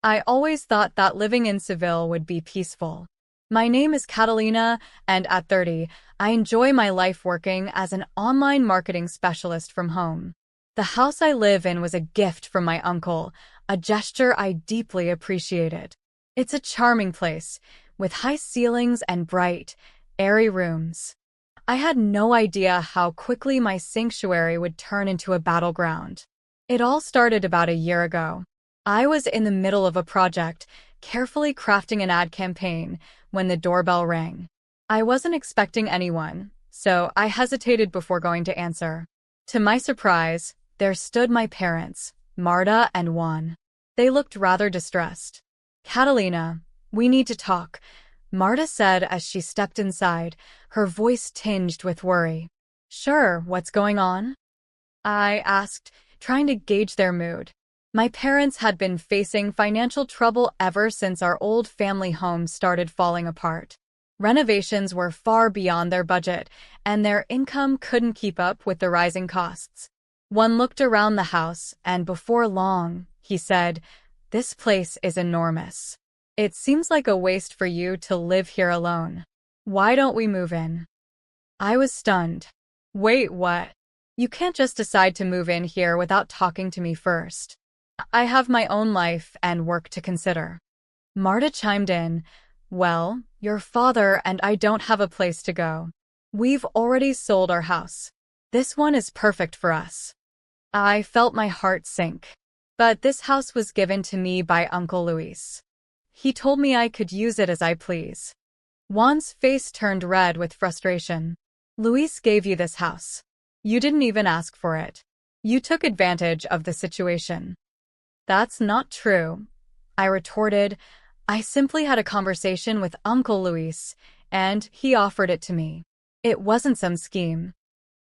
I always thought that living in Seville would be peaceful. My name is Catalina, and at 30, I enjoy my life working as an online marketing specialist from home. The house I live in was a gift from my uncle, a gesture I deeply appreciated. It's a charming place, with high ceilings and bright, airy rooms. I had no idea how quickly my sanctuary would turn into a battleground. It all started about a year ago. I was in the middle of a project, carefully crafting an ad campaign, when the doorbell rang. I wasn't expecting anyone, so I hesitated before going to answer. To my surprise, there stood my parents, Marta and Juan. They looked rather distressed. "Catalina, we need to talk," Marta said as she stepped inside, her voice tinged with worry. "Sure, what's going on?" I asked, trying to gauge their mood. My parents had been facing financial trouble ever since our old family home started falling apart. Renovations were far beyond their budget, and their income couldn't keep up with the rising costs. One looked around the house, and before long, he said, "This place is enormous. It seems like a waste for you to live here alone. Why don't we move in?" I was stunned. "Wait, what? You can't just decide to move in here without talking to me first. I have my own life and work to consider." Marta chimed in, "Well, your father and I don't have a place to go. We've already sold our house. This one is perfect for us." I felt my heart sink. But this house was given to me by Uncle Luis. He told me I could use it as I please. Juan's face turned red with frustration. "Luis gave you this house. You didn't even ask for it. You took advantage of the situation." "That's not true," I retorted. "I simply had a conversation with Uncle Luis, and he offered it to me. It wasn't some scheme."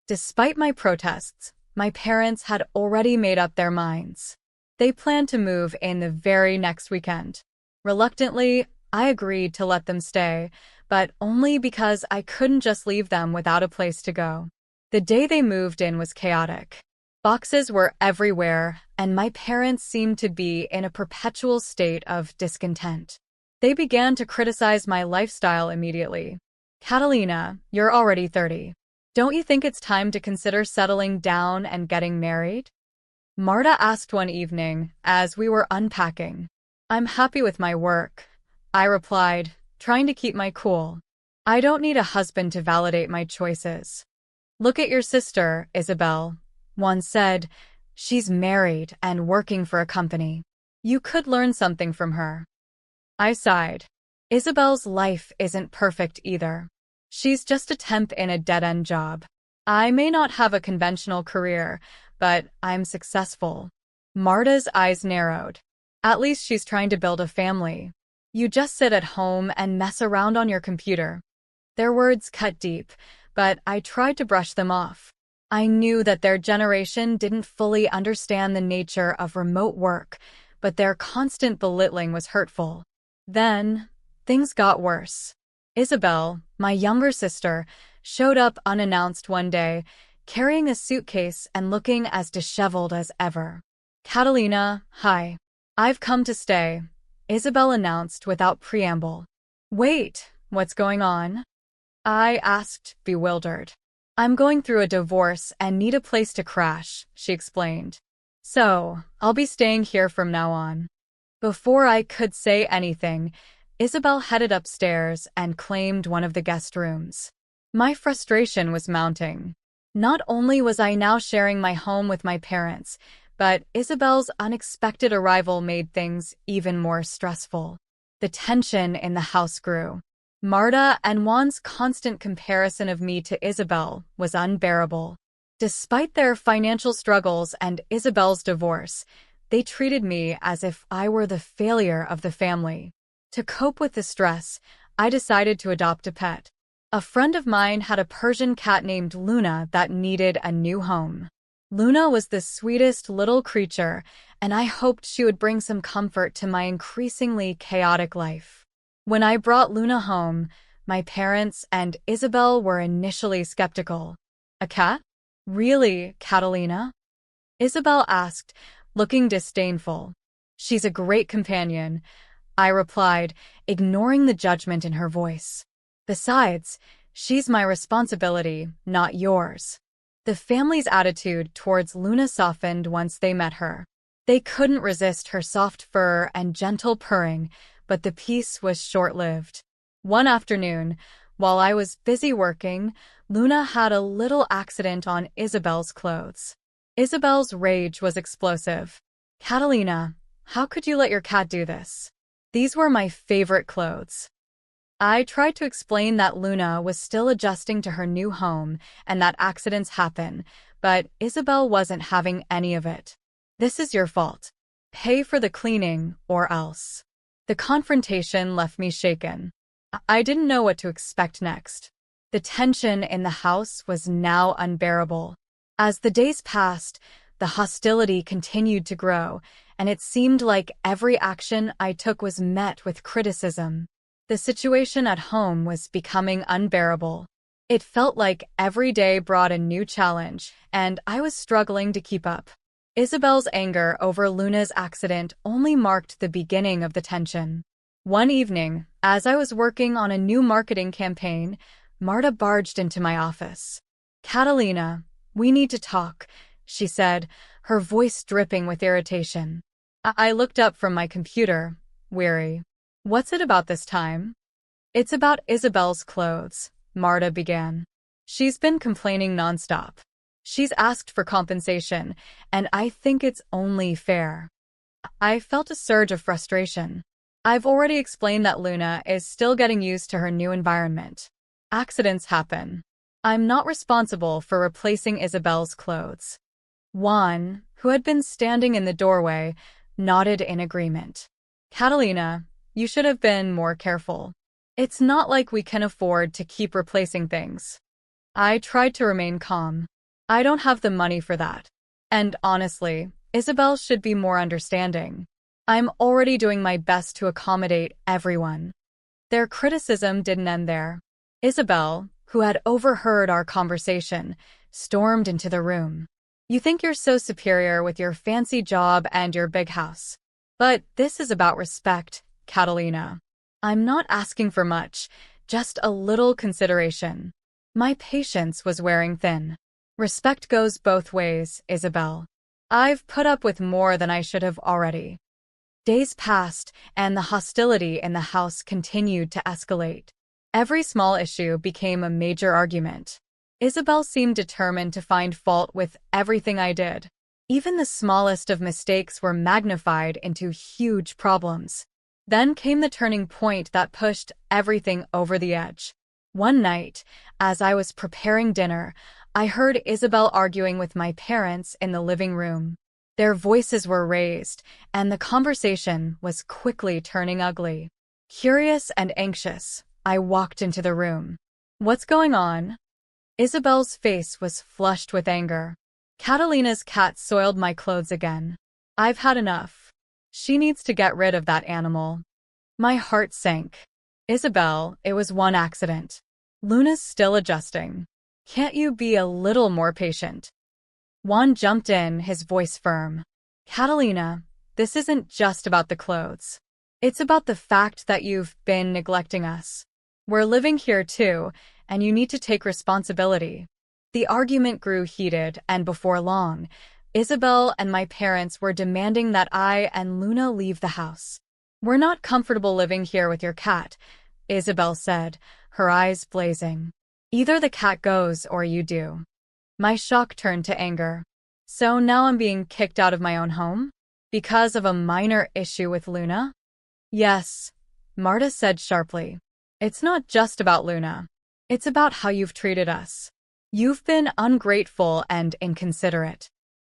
Despite my protests, my parents had already made up their minds. They planned to move in the very next weekend. Reluctantly, I agreed to let them stay, but only because I couldn't just leave them without a place to go. The day they moved in was chaotic. Boxes were everywhere, and my parents seemed to be in a perpetual state of discontent. They began to criticize my lifestyle immediately. "Catalina, you're already 30. Don't you think it's time to consider settling down and getting married?" Marta asked one evening as we were unpacking. "I'm happy with my work," I replied, trying to keep my cool. "I don't need a husband to validate my choices." "Look at your sister, Isabel," one said. "She's married and working for a company. You could learn something from her." I sighed. Isabel's life isn't perfect either. She's just a temp in a dead-end job. I may not have a conventional career, but I'm successful. Marta's eyes narrowed. "At least she's trying to build a family. You just sit at home and mess around on your computer." Their words cut deep, but I tried to brush them off. I knew that their generation didn't fully understand the nature of remote work, but their constant belittling was hurtful. Then, things got worse. Isabel, my younger sister, showed up unannounced one day, carrying a suitcase and looking as disheveled as ever. "Catalina, hi. I've come to stay," Isabel announced without preamble. "Wait, what's going on?" I asked, bewildered. "I'm going through a divorce and need a place to crash," she explained. "So, I'll be staying here from now on." Before I could say anything, Isabel headed upstairs and claimed one of the guest rooms. My frustration was mounting. Not only was I now sharing my home with my parents, but Isabel's unexpected arrival made things even more stressful. The tension in the house grew. Marta and Juan's constant comparison of me to Isabel was unbearable. Despite their financial struggles and Isabel's divorce, they treated me as if I were the failure of the family. To cope with the stress, I decided to adopt a pet. A friend of mine had a Persian cat named Luna that needed a new home. Luna was the sweetest little creature, and I hoped she would bring some comfort to my increasingly chaotic life. When I brought Luna home, my parents and Isabel were initially skeptical. "A cat? Really, Catalina?" Isabel asked, looking disdainful. She's a great companion, I replied, ignoring the judgment in her voice. Besides, she's my responsibility, not yours. The family's attitude towards Luna softened once they met her. They couldn't resist her soft fur and gentle purring, but the peace was short-lived. One afternoon, while I was busy working, Luna had a little accident on Isabel's clothes. Isabel's rage was explosive. Catalina, how could you let your cat do this? These were my favorite clothes. I tried to explain that Luna was still adjusting to her new home and that accidents happen, but Isabel wasn't having any of it. This is your fault. Pay for the cleaning or else. The confrontation left me shaken. I didn't know what to expect next. The tension in the house was now unbearable. As the days passed, the hostility continued to grow, and it seemed like every action I took was met with criticism. The situation at home was becoming unbearable. It felt like every day brought a new challenge, and I was struggling to keep up. Isabel's anger over Luna's accident only marked the beginning of the tension. One evening, as I was working on a new marketing campaign, Marta barged into my office. "Catalina, we need to talk," she said, her voice dripping with irritation. I looked up from my computer, weary. "What's it about this time?" "It's about Isabel's clothes," Marta began. "She's been complaining nonstop. She's asked for compensation, and I think it's only fair." I felt a surge of frustration. I've already explained that Luna is still getting used to her new environment. Accidents happen. I'm not responsible for replacing Isabel's clothes. Juan, who had been standing in the doorway, nodded in agreement. "Catalina, you should have been more careful. It's not like we can afford to keep replacing things." I tried to remain calm. I don't have the money for that. And honestly, Isabel should be more understanding. I'm already doing my best to accommodate everyone. Their criticism didn't end there. Isabel, who had overheard our conversation, stormed into the room. "You think you're so superior with your fancy job and your big house. But this is about respect, Catalina. I'm not asking for much, just a little consideration." My patience was wearing thin. "Respect goes both ways, Isabel. I've put up with more than I should have already." Days passed, and the hostility in the house continued to escalate. Every small issue became a major argument. Isabel seemed determined to find fault with everything I did. Even the smallest of mistakes were magnified into huge problems. Then came the turning point that pushed everything over the edge. One night, as I was preparing dinner, I heard Isabel arguing with my parents in the living room. Their voices were raised, and the conversation was quickly turning ugly. Curious and anxious, I walked into the room. "What's going on?" Isabel's face was flushed with anger. "Catalina's cat soiled my clothes again. I've had enough. She needs to get rid of that animal." My heart sank. "Isabel, it was one accident. Luna's still adjusting. Can't you be a little more patient?" Juan jumped in, his voice firm. "Catalina, this isn't just about the clothes. It's about the fact that you've been neglecting us. We're living here too, and you need to take responsibility." The argument grew heated, and before long, Isabel and my parents were demanding that I and Luna leave the house. "We're not comfortable living here with your cat," Isabel said, her eyes blazing. "Either the cat goes or you do." My shock turned to anger. So now I'm being kicked out of my own home? Because of a minor issue with Luna? "Yes," Marta said sharply. "It's not just about Luna. It's about how you've treated us. You've been ungrateful and inconsiderate."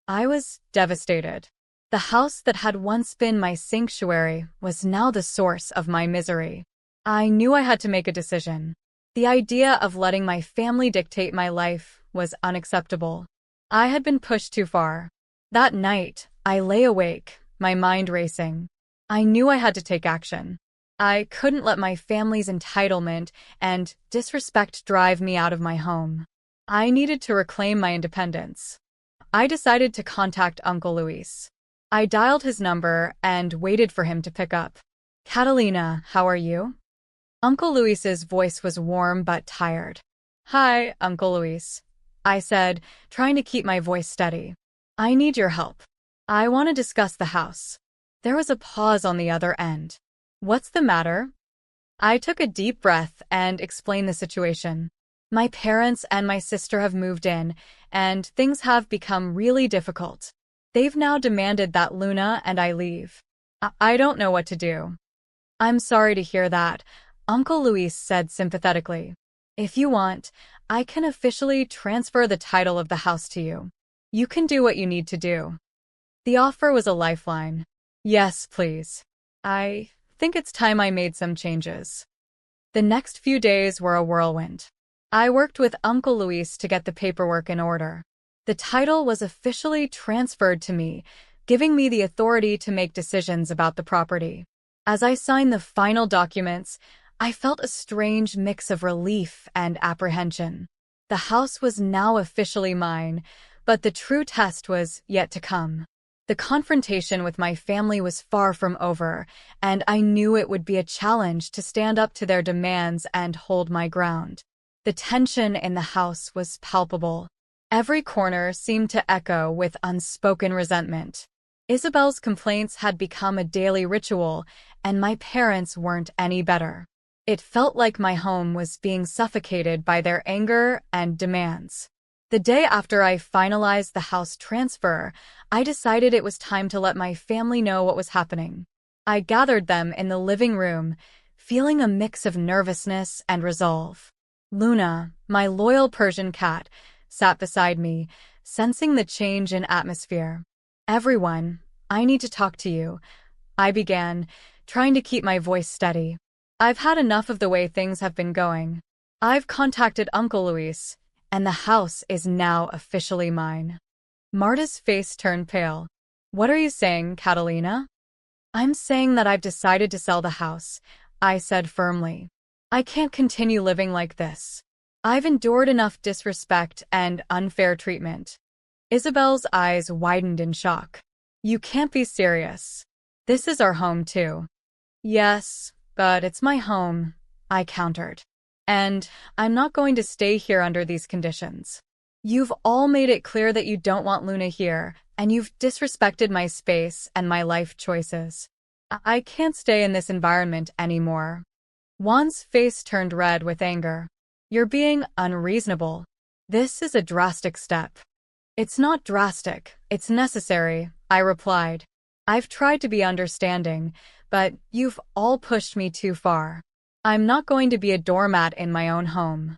I was devastated. The house that had once been my sanctuary was now the source of my misery. I knew I had to make a decision. The idea of letting my family dictate my life was unacceptable. I had been pushed too far. That night, I lay awake, my mind racing. I knew I had to take action. I couldn't let my family's entitlement and disrespect drive me out of my home. I needed to reclaim my independence. I decided to contact Uncle Luis. I dialed his number and waited for him to pick up. Catalina, how are you? Uncle Luis's voice was warm but tired. Hi, Uncle Luis, I said, trying to keep my voice steady. I need your help. I want to discuss the house. There was a pause on the other end. What's the matter? I took a deep breath and explained the situation. My parents and my sister have moved in, and things have become really difficult. They've now demanded that Luna and I leave. I don't know what to do. I'm sorry to hear that, Uncle Luis said sympathetically. If you want, I can officially transfer the title of the house to you. You can do what you need to do. The offer was a lifeline. Yes, please. I think it's time I made some changes. The next few days were a whirlwind. I worked with Uncle Luis to get the paperwork in order. The title was officially transferred to me, giving me the authority to make decisions about the property. As I signed the final documents, I felt a strange mix of relief and apprehension. The house was now officially mine, but the true test was yet to come. The confrontation with my family was far from over, and I knew it would be a challenge to stand up to their demands and hold my ground. The tension in the house was palpable. Every corner seemed to echo with unspoken resentment. Isabel's complaints had become a daily ritual, and my parents weren't any better. It felt like my home was being suffocated by their anger and demands. The day after I finalized the house transfer, I decided it was time to let my family know what was happening. I gathered them in the living room, feeling a mix of nervousness and resolve. Luna, my loyal Persian cat, sat beside me, sensing the change in atmosphere. Everyone, I need to talk to you, I began, trying to keep my voice steady. I've had enough of the way things have been going. I've contacted Uncle Luis, and the house is now officially mine. Marta's face turned pale. What are you saying, Catalina? I'm saying that I've decided to sell the house, I said firmly. I can't continue living like this. I've endured enough disrespect and unfair treatment. Isabel's eyes widened in shock. You can't be serious. This is our home too. Yes, but it's my home, I countered. And I'm not going to stay here under these conditions. You've all made it clear that you don't want Luna here, and you've disrespected my space and my life choices. I can't stay in this environment anymore. Juan's face turned red with anger. You're being unreasonable. This is a drastic step. It's not drastic, it's necessary, I replied. I've tried to be understanding, but you've all pushed me too far. I'm not going to be a doormat in my own home.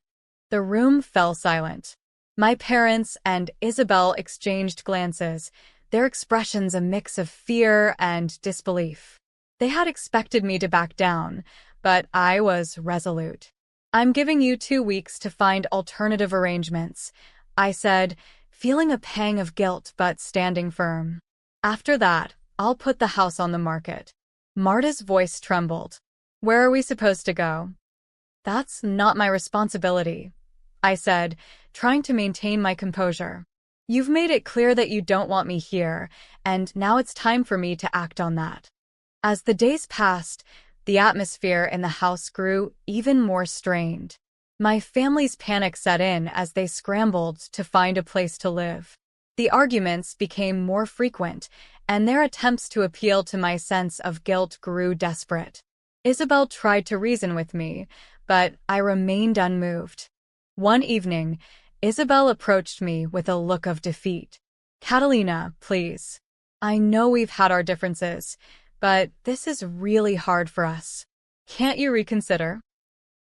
The room fell silent. My parents and Isabel exchanged glances, their expressions a mix of fear and disbelief. They had expected me to back down, but I was resolute. I'm giving you 2 weeks to find alternative arrangements, I said, feeling a pang of guilt but standing firm. After that, I'll put the house on the market. Marta's voice trembled. Where are we supposed to go? That's not my responsibility, I said, trying to maintain my composure. You've made it clear that you don't want me here, and now it's time for me to act on that. As the days passed, the atmosphere in the house grew even more strained. My family's panic set in as they scrambled to find a place to live. The arguments became more frequent, and their attempts to appeal to my sense of guilt grew desperate. Isabel tried to reason with me, but I remained unmoved. One evening, Isabel approached me with a look of defeat. Catalina, please. I know we've had our differences, but this is really hard for us. Can't you reconsider?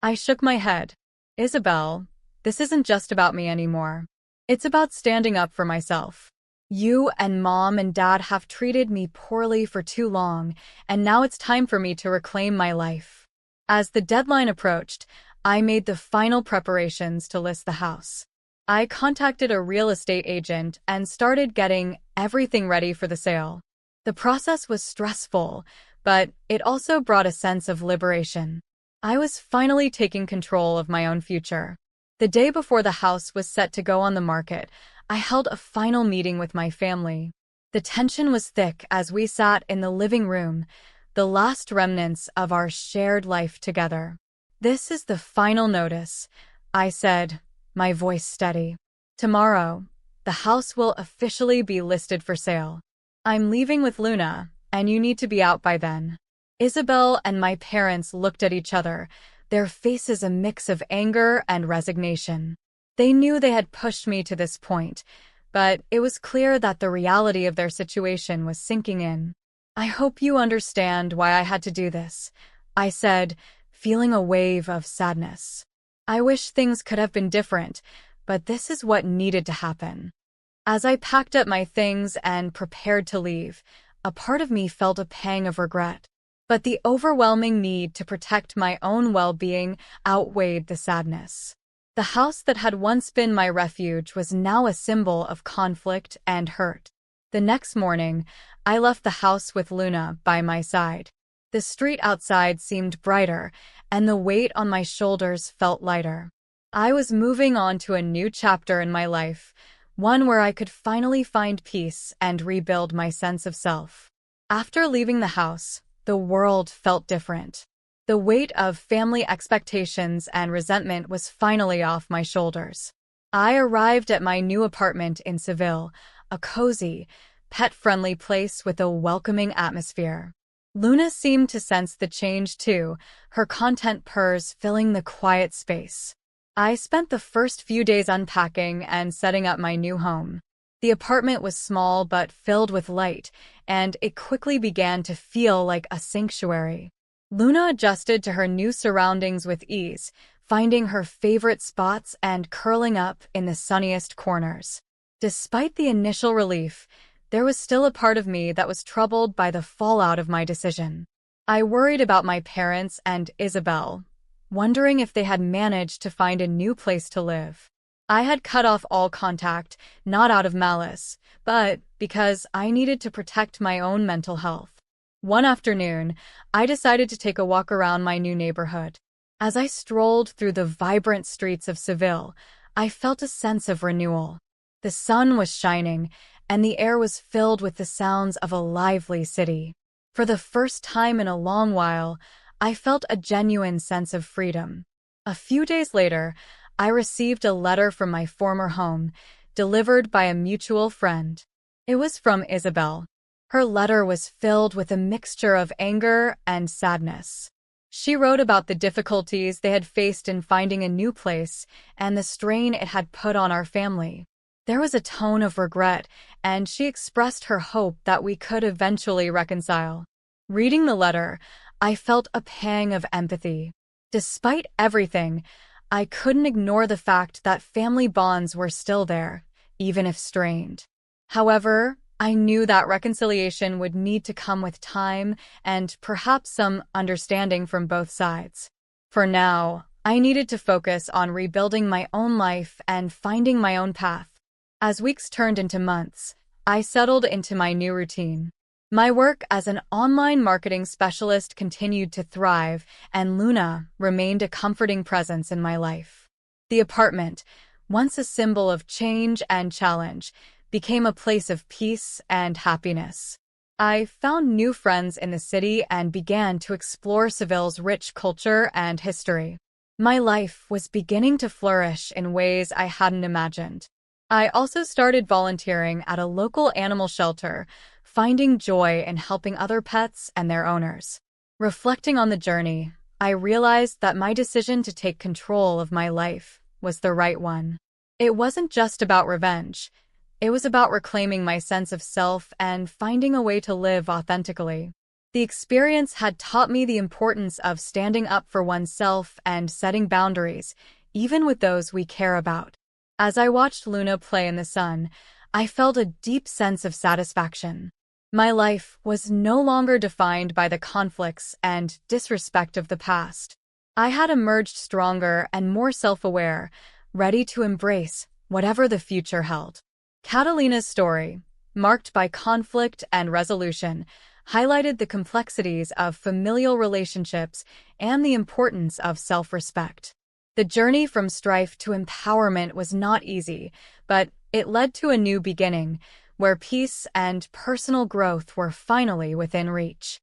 I shook my head. Isabel, this isn't just about me anymore. It's about standing up for myself. You and Mom and Dad have treated me poorly for too long, and now it's time for me to reclaim my life. As the deadline approached, I made the final preparations to list the house. I contacted a real estate agent and started getting everything ready for the sale. The process was stressful, but it also brought a sense of liberation. I was finally taking control of my own future. The day before the house was set to go on the market, I held a final meeting with my family. The tension was thick as we sat in the living room, the last remnants of our shared life together. "This is the final notice," I said, my voice steady. "Tomorrow, the house will officially be listed for sale. I'm leaving with Luna, and you need to be out by then." Isabel and my parents looked at each other, their faces a mix of anger and resignation. They knew they had pushed me to this point, but it was clear that the reality of their situation was sinking in. "I hope you understand why I had to do this," I said, feeling a wave of sadness. "I wish things could have been different, but this is what needed to happen." As I packed up my things and prepared to leave, a part of me felt a pang of regret. But the overwhelming need to protect my own well-being outweighed the sadness. The house that had once been my refuge was now a symbol of conflict and hurt. The next morning, I left the house with Luna by my side. The street outside seemed brighter, and the weight on my shoulders felt lighter. I was moving on to a new chapter in my life, one where I could finally find peace and rebuild my sense of self. After leaving the house, the world felt different. The weight of family expectations and resentment was finally off my shoulders. I arrived at my new apartment in Seville, a cozy, pet-friendly place with a welcoming atmosphere. Luna seemed to sense the change too, her content purrs filling the quiet space. I spent the first few days unpacking and setting up my new home. The apartment was small but filled with light, and it quickly began to feel like a sanctuary. Luna adjusted to her new surroundings with ease, finding her favorite spots and curling up in the sunniest corners. Despite the initial relief, there was still a part of me that was troubled by the fallout of my decision. I worried about my parents and Isabel, wondering if they had managed to find a new place to live. I had cut off all contact, not out of malice, but because I needed to protect my own mental health. One afternoon, I decided to take a walk around my new neighborhood. As I strolled through the vibrant streets of Seville, I felt a sense of renewal. The sun was shining, and the air was filled with the sounds of a lively city. For the first time in a long while, I felt a genuine sense of freedom. A few days later, I received a letter from my former home, delivered by a mutual friend. It was from Isabel. Her letter was filled with a mixture of anger and sadness. She wrote about the difficulties they had faced in finding a new place and the strain it had put on our family. There was a tone of regret, and she expressed her hope that we could eventually reconcile. Reading the letter, I felt a pang of empathy. Despite everything, I couldn't ignore the fact that family bonds were still there, even if strained. However, I knew that reconciliation would need to come with time and perhaps some understanding from both sides. For now, I needed to focus on rebuilding my own life and finding my own path. As weeks turned into months, I settled into my new routine. My work as an online marketing specialist continued to thrive, and Luna remained a comforting presence in my life. The apartment, once a symbol of change and challenge, became a place of peace and happiness. I found new friends in the city and began to explore Seville's rich culture and history. My life was beginning to flourish in ways I hadn't imagined. I also started volunteering at a local animal shelter, finding joy in helping other pets and their owners. Reflecting on the journey, I realized that my decision to take control of my life was the right one. It wasn't just about revenge. It was about reclaiming my sense of self and finding a way to live authentically. The experience had taught me the importance of standing up for oneself and setting boundaries, even with those we care about. As I watched Luna play in the sun, I felt a deep sense of satisfaction. My life was no longer defined by the conflicts and disrespect of the past. I had emerged stronger and more self-aware, ready to embrace whatever the future held. Catalina's story, marked by conflict and resolution, highlighted the complexities of familial relationships and the importance of self-respect. The journey from strife to empowerment was not easy, but it led to a new beginning, where peace and personal growth were finally within reach.